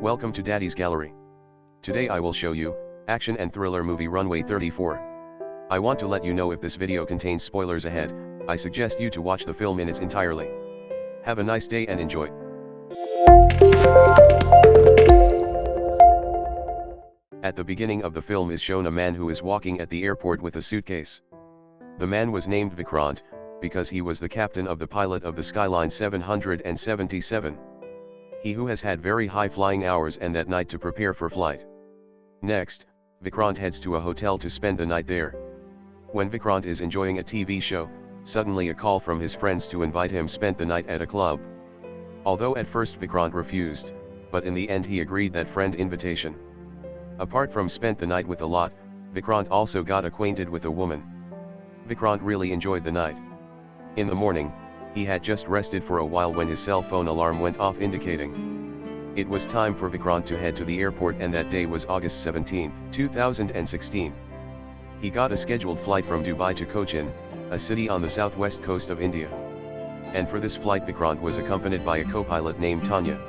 Welcome to Daddy's Gallery. Today I will show you, action and thriller movie Runaway 34. I want to let you know if this video contains spoilers ahead. I suggest you to watch the film in its entirety. Have a nice day and enjoy. At the beginning of the film is shown a man who is walking at the airport with a suitcase. The man was named Vikrant, because he was the captain of the pilot of the Skyline 777. He who has had very high flying hours and that night to prepare for flight. Next, Vikrant heads to a hotel to spend the night there. When Vikrant is enjoying a TV show, suddenly a call from his friends to invite him spend the night at a club. Although at first Vikrant refused, but in the end he agreed that friend invitation. Apart from spent the night with a lot, Vikrant also got acquainted with a woman. Vikrant really enjoyed the night. In the morning, he had just rested for a while when his cell phone alarm went off indicating it was time for Vikrant to head to the airport, and that day was August 17, 2016. He got a scheduled flight from Dubai to Cochin, a city on the southwest coast of India. And for this flight Vikrant was accompanied by a co-pilot named Tanya.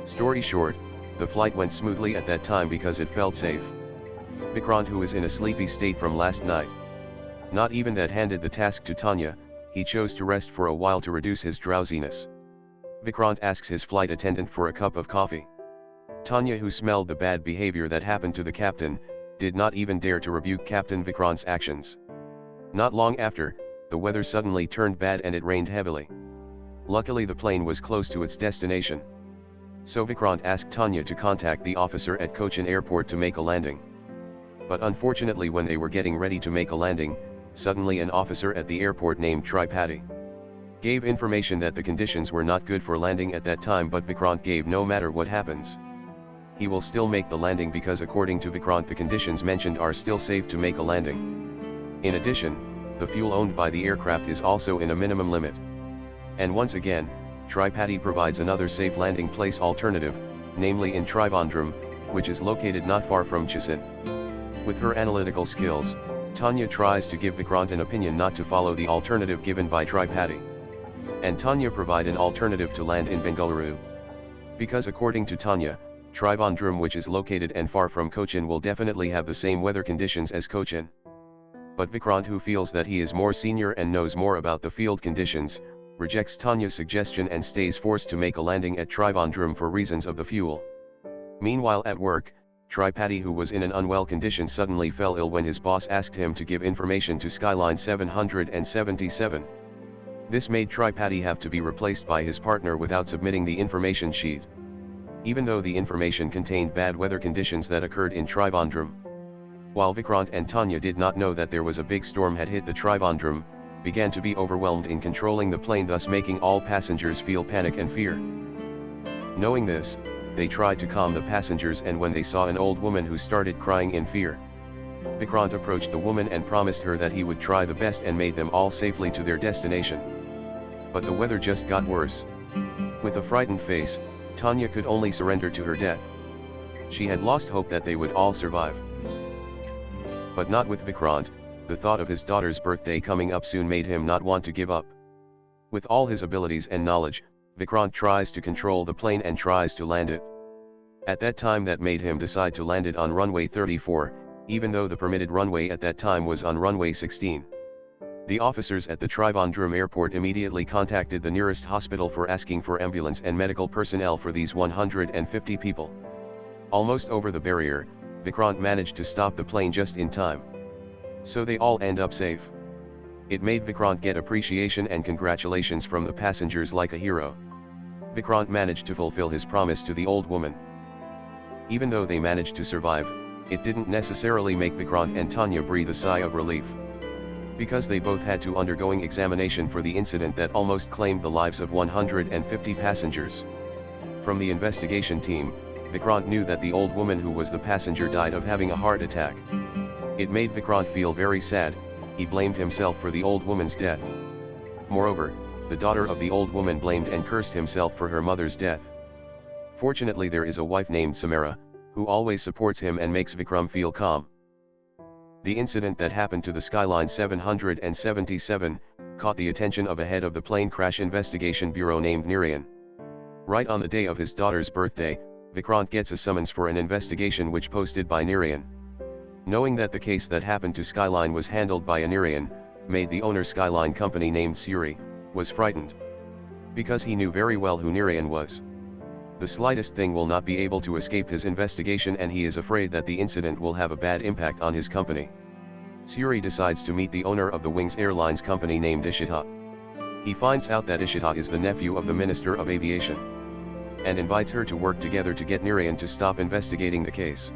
Story short, the flight went smoothly at that time because it felt safe. Vikrant, who is in a sleepy state from last night, not even that, handed the task to Tanya. He chose to rest for a while to reduce his drowsiness. Vikrant asks his flight attendant for a cup of coffee. Tanya, who smelled the bad behavior that happened to the captain, did not even dare to rebuke Captain Vikrant's actions. Not long after, the weather suddenly turned bad and it rained heavily. Luckily the plane was close to its destination. So Vikrant asked Tanya to contact the officer at Cochin airport to make a landing. But unfortunately, when they were getting ready to make a landing, suddenly an officer at the airport named Tripathi gave information that the conditions were not good for landing at that time, but Vikrant gave no matter what happens, he will still make the landing because according to Vikrant the conditions mentioned are still safe to make a landing. In addition, the fuel owned by the aircraft is also in a minimum limit. And once again, Tripathi provides another safe landing place alternative, namely in Trivandrum, which is located not far from Cochin. With her analytical skills, Tanya tries to give Vikrant an opinion not to follow the alternative given by Tripathi. And Tanya provide an alternative to land in Bengaluru. Because according to Tanya, Trivandrum, which is located and far from Cochin, will definitely have the same weather conditions as Cochin. But Vikrant, who feels that he is more senior and knows more about the field conditions, rejects Tanya's suggestion and stays forced to make a landing at Trivandrum for reasons of the fuel. Meanwhile at work, Tripathi, who was in an unwell condition, suddenly fell ill when his boss asked him to give information to Skyline 777. This made Tripathi have to be replaced by his partner without submitting the information sheet, even though the information contained bad weather conditions that occurred in Trivandrum. While Vikrant and Tanya did not know that there was a big storm had hit the Trivandrum, began to be overwhelmed in controlling the plane, thus making all passengers feel panic and fear. Knowing this, they tried to calm the passengers, and when they saw an old woman who started crying in fear, Vikrant approached the woman and promised her that he would try the best and made them all safely to their destination. But the weather just got worse. With a frightened face, Tanya could only surrender to her death. She had lost hope that they would all survive. But not with Vikrant. The thought of his daughter's birthday coming up soon made him not want to give up. With all his abilities and knowledge, Vikrant tries to control the plane and tries to land it. At that time that made him decide to land it on runway 34, even though the permitted runway at that time was on runway 16. The officers at the Trivandrum airport immediately contacted the nearest hospital for asking for ambulance and medical personnel for these 150 people. Almost over the barrier, Vikrant managed to stop the plane just in time. So they all end up safe. It made Vikrant get appreciation and congratulations from the passengers like a hero. Vikrant managed to fulfill his promise to the old woman. Even though they managed to survive, it didn't necessarily make Vikrant and Tanya breathe a sigh of relief, because they both had to undergoing examination for the incident that almost claimed the lives of 150 passengers. From the investigation team, Vikrant knew that the old woman who was the passenger died of having a heart attack. It made Vikrant feel very sad. He blamed himself for the old woman's death. Moreover, the daughter of the old woman blamed and cursed himself for her mother's death. Fortunately there is a wife named Samara, who always supports him and makes Vikram feel calm. The incident that happened to the Skyline 777 caught the attention of a head of the Plane Crash Investigation Bureau named Narayan. Right on the day of his daughter's birthday, Vikrant gets a summons for an investigation which posted by Narayan. Knowing that the case that happened to Skyline was handled by a Narayan, made the owner Skyline company named Suri, was frightened. Because he knew very well who Narayan was. The slightest thing will not be able to escape his investigation, and he is afraid that the incident will have a bad impact on his company. Suri decides to meet the owner of the Wings Airlines company named Ishita. He finds out that Ishita is the nephew of the Minister of Aviation, and invites her to work together to get Narayan to stop investigating the case.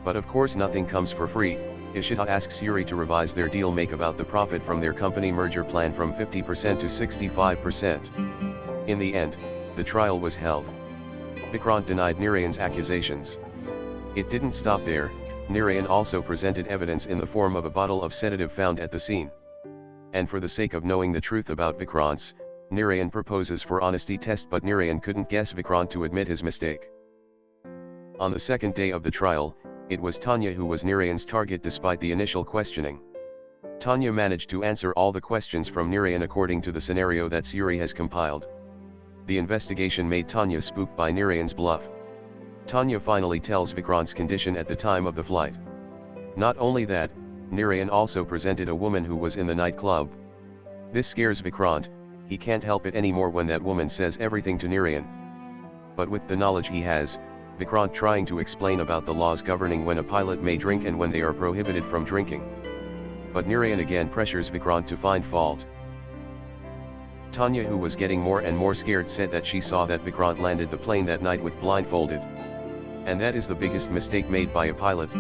But of course nothing comes for free. Ishita asks Suri to revise their deal, make about the profit from their company merger plan from 50% to 65%. In the end, the trial was held. Vikrant denied Narayan's accusations. It didn't stop there. Narayan also presented evidence in the form of a bottle of sedative found at the scene. And for the sake of knowing the truth about Vikrant's, Narayan proposes for honesty test, but Narayan couldn't guess Vikrant to admit his mistake. On the second day of the trial, it was Tanya who was Narayan's target despite the initial questioning. Tanya managed to answer all the questions from Narayan according to the scenario that Suri has compiled. The investigation made Tanya spooked by Narayan's bluff. Tanya finally tells Vikrant's condition at the time of the flight. Not only that, Narayan also presented a woman who was in the nightclub. This scares Vikrant. He can't help it anymore when that woman says everything to Narayan. But with the knowledge he has, Vikrant trying to explain about the laws governing when a pilot may drink and when they are prohibited from drinking. But Narayan again pressures Vikrant to find fault. Tanya, who was getting more and more scared, said that she saw that Vikrant landed the plane that night with blindfolded. And that is the biggest mistake made by a pilot.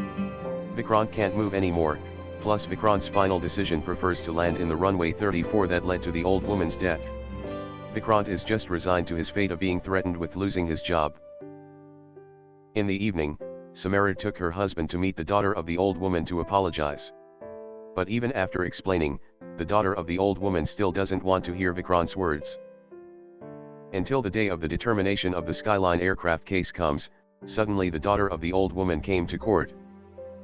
Vikrant can't move anymore, plus Vikrant's final decision prefers to land in the runway 34 that led to the old woman's death. Vikrant is just resigned to his fate of being threatened with losing his job. In the evening, Samara took her husband to meet the daughter of the old woman to apologize. But even after explaining, the daughter of the old woman still doesn't want to hear Vikrant's words. Until the day of the determination of the Skyline aircraft case comes, suddenly the daughter of the old woman came to court.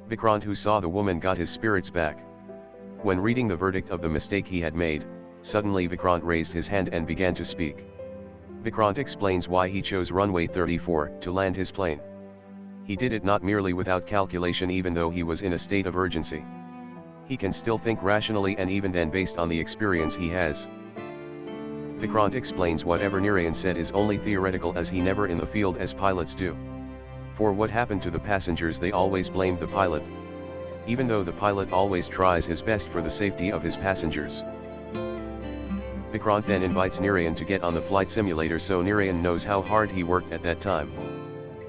Vikrant, who saw the woman, got his spirits back. When reading the verdict of the mistake he had made, suddenly Vikrant raised his hand and began to speak. Vikrant explains why he chose runway 34 to land his plane. He did it not merely without calculation, even though he was in a state of urgency. He can still think rationally, and even then based on the experience he has. Vikrant explains whatever Narayan said is only theoretical, as he never in the field as pilots do. For what happened to the passengers, they always blamed the pilot, even though the pilot always tries his best for the safety of his passengers. Vikrant then invites Narayan to get on the flight simulator so Narayan knows how hard he worked at that time.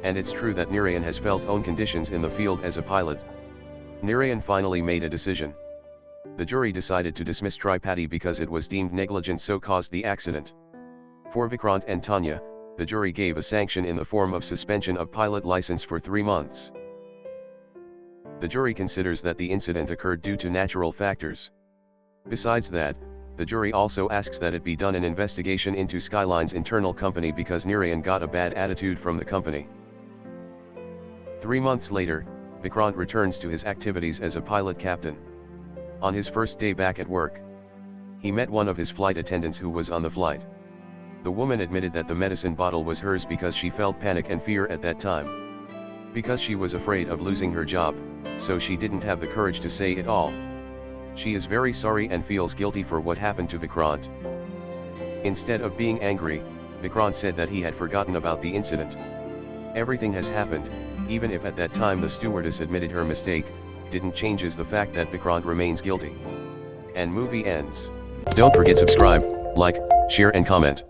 And it's true that Narayan has felt own conditions in the field as a pilot. Narayan finally made a decision. The jury decided to dismiss Tripathi because it was deemed negligent, so caused the accident. For Vikrant and Tanya, the jury gave a sanction in the form of suspension of pilot license for 3 months. The jury considers that the incident occurred due to natural factors. Besides that, the jury also asks that it be done an investigation into Skyline's internal company because Narayan got a bad attitude from the company. 3 months later, Vikrant returns to his activities as a pilot captain. On his first day back at work, he met one of his flight attendants who was on the flight. The woman admitted that the medicine bottle was hers because she felt panic and fear at that time. Because she was afraid of losing her job, so she didn't have the courage to say it all. She is very sorry and feels guilty for what happened to Vikrant. Instead of being angry, Vikrant said that he had forgotten about the incident. Everything has happened, even if at that time the stewardess admitted her mistake, didn't changes the fact that Vikrant remains guilty. And movie ends. Don't forget subscribe, like, share and comment.